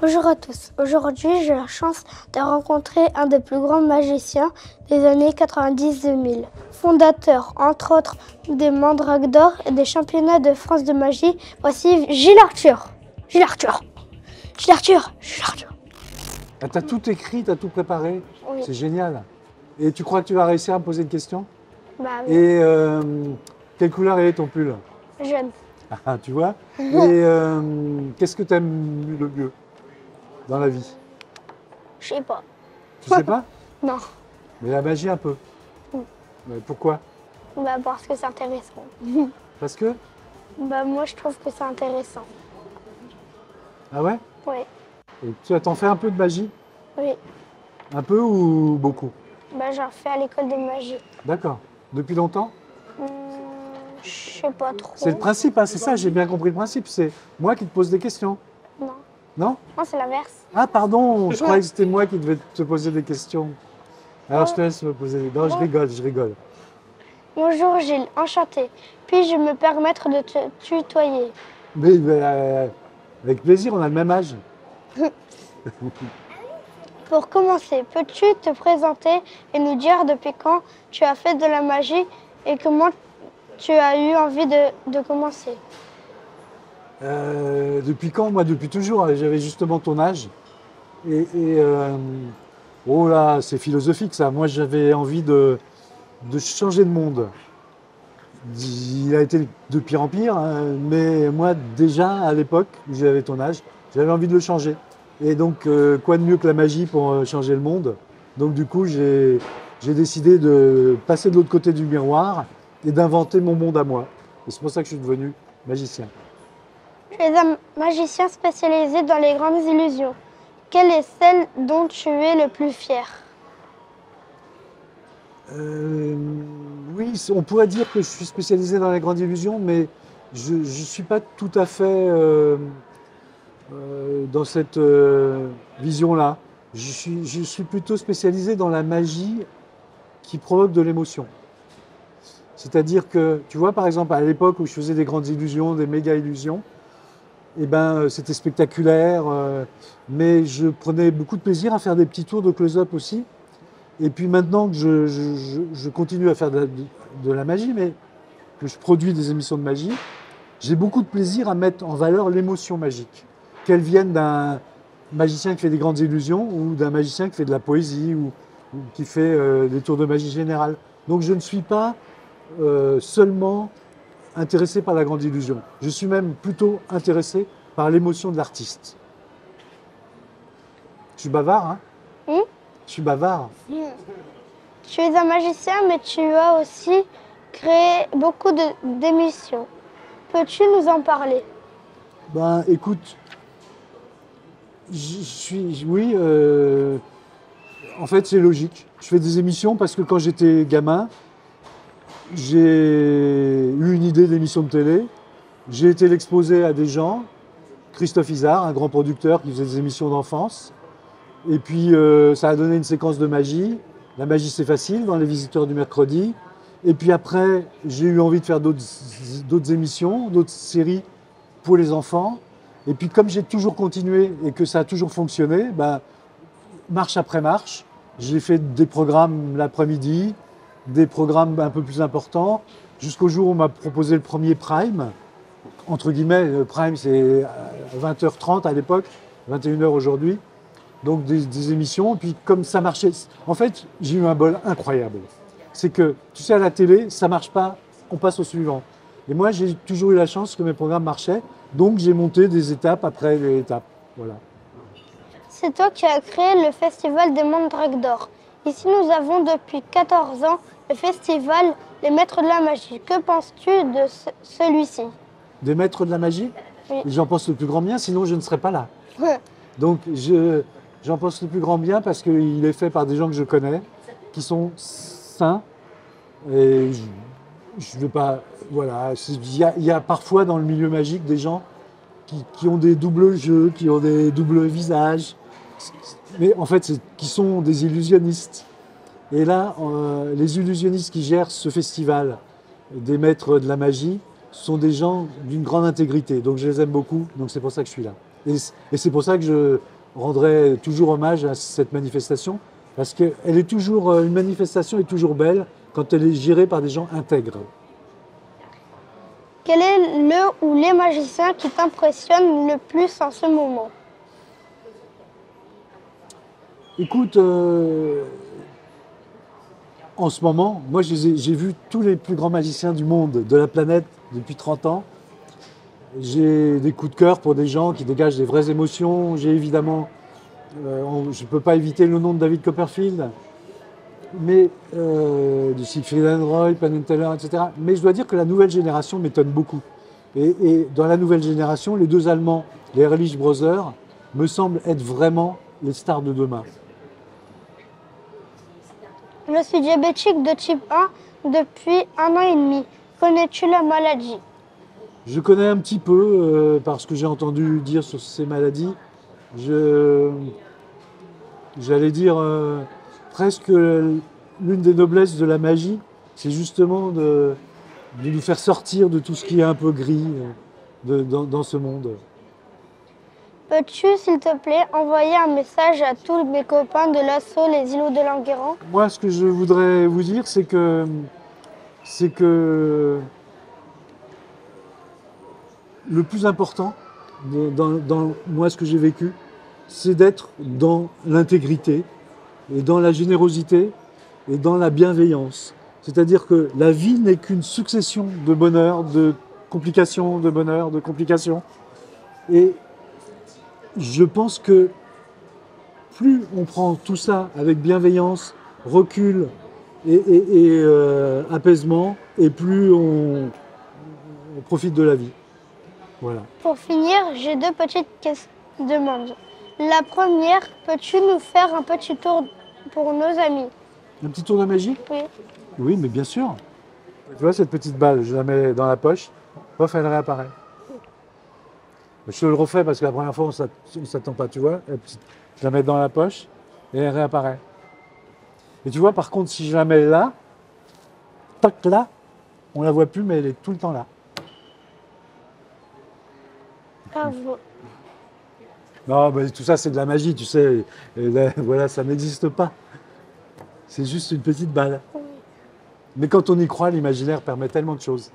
Bonjour à tous. Aujourd'hui, j'ai la chance de rencontrer un des plus grands magiciens des années 90-2000. Fondateur, entre autres, des Mandrakes d'Or et des championnats de France de magie. Voici Gilles Arthur. Gilles Arthur. Gilles Arthur. Gilles Arthur. Ah, t'as tout écrit, t'as tout préparé. Oui. C'est génial. Et tu crois que tu vas réussir à me poser une question? Bah oui. Et quelle couleur est ton pull? Jeune. Ah, tu vois? Et qu'est-ce que tu aimes le mieux dans la vie? Je sais pas. Tu sais pas? Non. Mais la magie un peu. Oui. Mais pourquoi? Bah parce que c'est intéressant. Parce que? Bah moi, je trouve que c'est intéressant. Ah ouais? Oui. Et tu t'en fais un peu de magie? Oui. Un peu ou beaucoup? Bah j'en fais à l'école de magie. D'accord. Depuis longtemps? Je sais pas trop. C'est le principe, hein, c'est ça, j'ai bien compris le principe. C'est moi qui te pose des questions. Non. Non? Non, c'est l'inverse. Ah pardon, je croyais que c'était moi qui devais te poser des questions. Alors je te laisse me poser des... Non, je rigole, je rigole. Bonjour Gilles, enchanté. Puis-je me permettre de te tutoyer? Mais avec plaisir, on a le même âge. Pour commencer, peux-tu te présenter et nous dire depuis quand tu as fait de la magie et comment tu as eu envie de commencer? Depuis quand? Moi, depuis toujours. J'avais justement ton âge. Oh là, c'est philosophique ça. Moi, j'avais envie de changer de monde. Il a été de pire en pire, hein, mais moi, déjà, à l'époque où j'avais ton âge, j'avais envie de le changer. Et donc, quoi de mieux que la magie pour changer le monde? Donc, du coup, j'ai décidé de passer de l'autre côté du miroir et d'inventer mon monde à moi. Et c'est pour ça que je suis devenu magicien. Tu es un magicien spécialisé dans les grandes illusions. Quelle est celle dont tu es le plus fier? Oui, on pourrait dire que je suis spécialisé dans les grandes illusions, mais je ne suis pas tout à fait dans cette vision-là. Je suis plutôt spécialisé dans la magie qui provoque de l'émotion. C'est-à-dire que, tu vois, par exemple, à l'époque où je faisais des grandes illusions, des méga illusions, eh ben, c'était spectaculaire, mais je prenais beaucoup de plaisir à faire des petits tours de close-up aussi. Et puis maintenant que je continue à faire de la magie, mais que je produis des émissions de magie, j'ai beaucoup de plaisir à mettre en valeur l'émotion magique. Qu'elle vienne d'un magicien qui fait des grandes illusions ou d'un magicien qui fait de la poésie ou qui fait des tours de magie générale. Donc je ne suis pas seulement intéressé par la grande illusion. Je suis même plutôt intéressé par l'émotion de l'artiste. Je suis bavard, hein? Je suis bavard. Tu es un magicien, mais tu as aussi créé beaucoup d'émissions. Peux-tu nous en parler? Ben, écoute, oui, en fait, c'est logique. Je fais des émissions parce que quand j'étais gamin, j'ai eu une idée d'émission de télé. J'ai été l'exposer à des gens. Christophe Izard, un grand producteur qui faisait des émissions d'enfance. Et puis, ça a donné une séquence de magie. La magie, c'est facile, dans Les Visiteurs du Mercredi. Et puis après, j'ai eu envie de faire d'autres émissions, d'autres séries pour les enfants. Et puis, comme j'ai toujours continué et que ça a toujours fonctionné, ben, marche après marche, j'ai fait des programmes l'après-midi, des programmes un peu plus importants, jusqu'au jour où on m'a proposé le premier Prime. Entre guillemets, Prime, c'est 20h30 à l'époque, 21h aujourd'hui. Donc des émissions, et puis comme ça marchait, en fait, j'ai eu un bol incroyable. C'est que, tu sais, à la télé, ça marche pas, on passe au suivant. Et moi, j'ai toujours eu la chance que mes programmes marchaient, donc j'ai monté des étapes après des étapes. Voilà. C'est toi qui as créé le festival des Mandrakes d'Or. Ici, nous avons depuis 14 ans le festival Les Maîtres de la Magie. Que penses-tu de celui-ci? Des maîtres de la magie? Oui. J'en pense le plus grand bien, sinon je ne serais pas là. Donc j'en pense le plus grand bien parce qu'il est fait par des gens que je connais, qui sont sains. Et je ne veux pas. Voilà. Il y a parfois dans le milieu magique des gens qui ont des doubles jeux, qui ont des doubles visages, mais en fait, qui sont des illusionnistes. Et là, les illusionnistes qui gèrent ce festival des maîtres de la magie sont des gens d'une grande intégrité. Donc je les aime beaucoup, donc c'est pour ça que je suis là. Et c'est pour ça que rendrait toujours hommage à cette manifestation, parce que une manifestation est toujours belle quand elle est gérée par des gens intègres. Quel est le ou les magiciens qui t'impressionnent le plus en ce moment? Écoute, en ce moment, moi j'ai vu tous les plus grands magiciens du monde, de la planète, depuis 30 ans. J'ai des coups de cœur pour des gens qui dégagent des vraies émotions. J'ai évidemment, je ne peux pas éviter le nom de David Copperfield, mais du Siegfried and Roy, Penn and Teller, etc. Mais je dois dire que la nouvelle génération m'étonne beaucoup. Et dans la nouvelle génération, les deux Allemands, les Ehrlich Brothers, me semblent être vraiment les stars de demain. Je suis diabétique de type 1 depuis 1 an et demi. Connais-tu la maladie? Je connais un petit peu parce que j'ai entendu dire sur ces maladies. J'allais dire presque l'une des noblesses de la magie, c'est justement de nous faire sortir de tout ce qui est un peu gris dans ce monde. Peux-tu, s'il te plaît, envoyer un message à tous mes copains de l'assaut Les Îlots de Languéran? Moi, ce que je voudrais vous dire, c'est que le plus important dans moi, ce que j'ai vécu, c'est d'être dans l'intégrité et dans la générosité et dans la bienveillance. C'est-à-dire que la vie n'est qu'une succession de bonheur, de complications, de bonheur, de complications. Et je pense que plus on prend tout ça avec bienveillance, recul et apaisement, et plus on profite de la vie. Voilà. Pour finir, j'ai deux petites demandes. La première, peux-tu nous faire un petit tour pour nos amis? Un petit tour de magie? Oui. Oui, mais bien sûr. Tu vois cette petite balle, je la mets dans la poche, pof, elle réapparaît. Je te le refais parce que la première fois, on ne s'attend pas, tu vois. Je la mets dans la poche et elle réapparaît. Et tu vois, par contre, si je la mets là, tac, là, on ne la voit plus, mais elle est tout le temps là. Bravo. Non, mais tout ça, c'est de la magie, tu sais. Et là, voilà, ça n'existe pas. C'est juste une petite balle. Mais quand on y croit, l'imaginaire permet tellement de choses.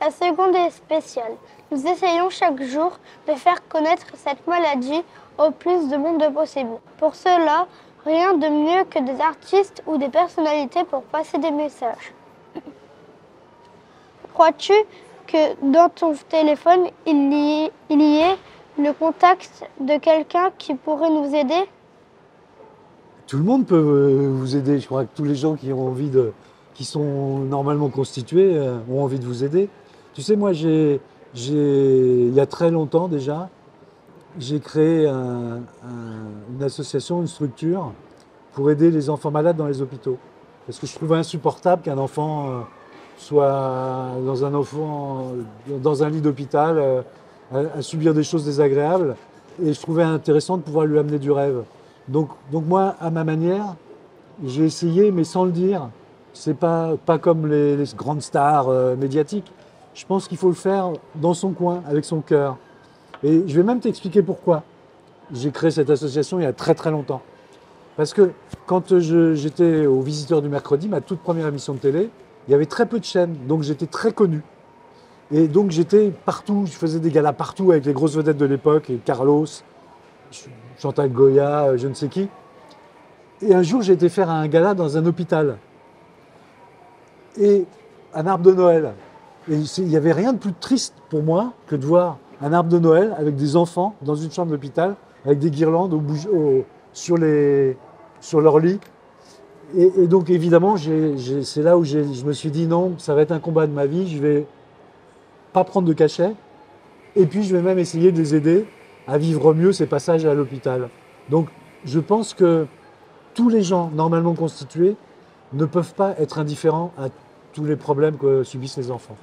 La seconde est spéciale. Nous essayons chaque jour de faire connaître cette maladie au plus de monde possible. Pour cela, rien de mieux que des artistes ou des personnalités pour passer des messages. Crois-tu que dans ton téléphone, il y ait le contact de quelqu'un qui pourrait nous aider? Tout le monde peut vous aider. Je crois que tous les gens qui sont normalement constitués ont envie de vous aider. Tu sais, moi, il y a très longtemps déjà, j'ai créé une association, une structure pour aider les enfants malades dans les hôpitaux. Parce que je trouvais insupportable qu'un enfant soit dans un lit d'hôpital à subir des choses désagréables. Et je trouvais intéressant de pouvoir lui amener du rêve. Donc moi, à ma manière, j'ai essayé, mais sans le dire. C'est pas comme les grandes stars médiatiques. Je pense qu'il faut le faire dans son coin, avec son cœur. Et je vais même t'expliquer pourquoi j'ai créé cette association il y a très très longtemps. Parce que quand j'étais au Visiteur du mercredi, ma toute première émission de télé, il y avait très peu de chaînes, donc j'étais très connu. Et donc j'étais partout, je faisais des galas partout avec les grosses vedettes de l'époque, et Carlos, Chantal Goya, je ne sais qui. Et un jour, j'ai été faire un gala dans un hôpital. Et un arbre de Noël. Et il n'y avait rien de plus triste pour moi que de voir un arbre de Noël avec des enfants dans une chambre d'hôpital, avec des guirlandes sur leur lit. Et donc évidemment, c'est là où je me suis dit non, ça va être un combat de ma vie, je vais pas prendre de cachet. Et puis je vais même essayer de les aider à vivre mieux ces passages à l'hôpital. Donc je pense que tous les gens normalement constitués ne peuvent pas être indifférents à tous les problèmes que subissent les enfants.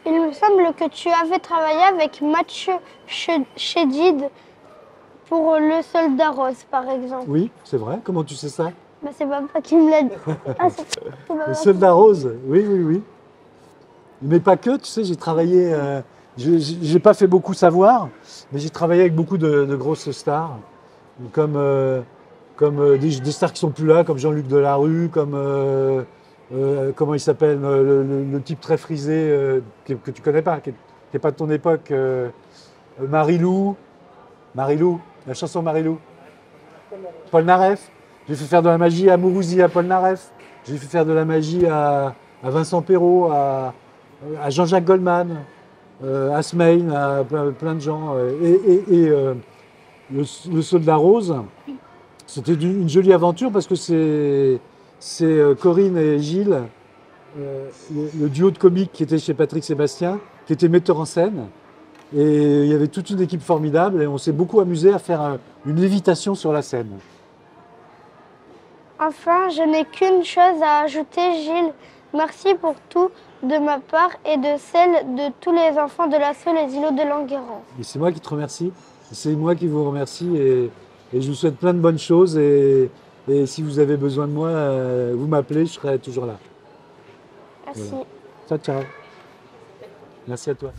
Il me semble que tu avais travaillé avec Mathieu Chédid pour Le Soldat Rose, par exemple. Oui, c'est vrai. Comment tu sais ça? Bah, c'est papa qui me l'a dit. Ah, Le Soldat Rose, oui. Mais pas que, tu sais, j'ai travaillé J'ai pas fait beaucoup savoir, mais j'ai travaillé avec beaucoup de grosses stars, comme, des stars qui sont plus là, comme Jean-Luc Delarue, comme comment il s'appelle, le type très frisé que tu connais pas, qui n'est pas de ton époque, Marilou, la chanson Marilou, Paul Naref. J'ai fait faire de la magie à Mourouzi, à Paul Naref. J'ai fait faire de la magie à Vincent Perrault, à Jean-Jacques Goldman, à Smaïn, à plein de gens. Le saut de la rose, c'était une jolie aventure parce que c'est Corinne et Gilles, le duo de comiques qui était chez Patrick Sébastien, qui était metteur en scène. Et il y avait toute une équipe formidable et on s'est beaucoup amusé à faire une lévitation sur la scène. Enfin, je n'ai qu'une chose à ajouter, Gilles. Merci pour tout de ma part et de celle de tous les enfants de l'assaut Les Îlots de Languerrand. Et c'est moi qui te remercie, c'est moi qui vous remercie et je vous souhaite plein de bonnes choses et si vous avez besoin de moi, vous m'appelez, je serai toujours là. Merci. Voilà. Ciao, ciao. Merci à toi.